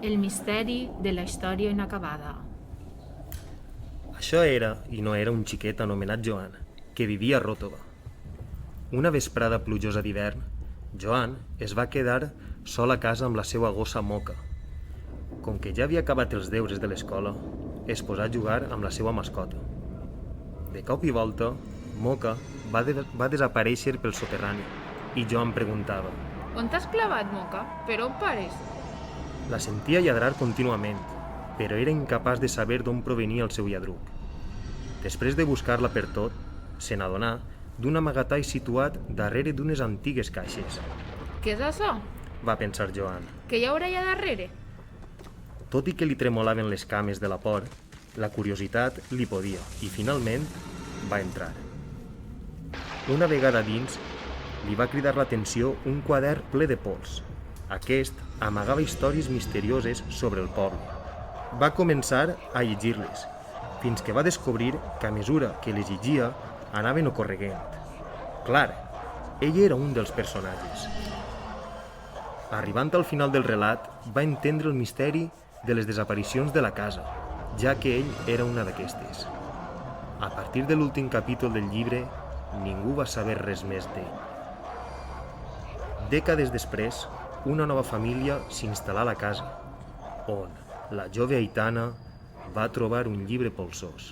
El misteri de la història inacabada. Això era i no era un xiquet anomenat Joan, que vivia a Ròtova. Una vesprada plujosa d'hivern, Joan es va quedar sol a casa amb la seva gossa Moca. Com que ja havia acabat els deures de l'escola, es posà a jugar amb la seva mascota. De cop i volta, Moca va desaparèixer pel soterrani i Joan preguntava. On t'has clavat, Moca? Per on pares? La sentia lladrar contínuament, però era incapaç de saber d'on provenia el seu lladruc. Després de buscar-la per tot, se n'adonà d'un amagatall situat darrere d'unes antigues caixes. Què és això? Va pensar Joan. Què hi haurà allà darrere? Tot i que li tremolaven les cames de la por, la curiositat li podia i finalment va entrar. Una vegada dins, li va cridar l'atenció un quadern ple de pols. Aquest amagava històries misterioses sobre el poble. Va començar a llegir-les, fins que va descobrir que a mesura que les llegia anaven ocorreguent. Clar, ell era un dels personatges. Arribant al final del relat, va entendre el misteri de les desaparicions de la casa, ja que ell era una d'aquestes. A partir de l'últim capítol del llibre, ningú va saber res més d'ell. Dècades després, una nova família s'instal·là a la casa, on la jove Aitana va trobar un llibre polsós.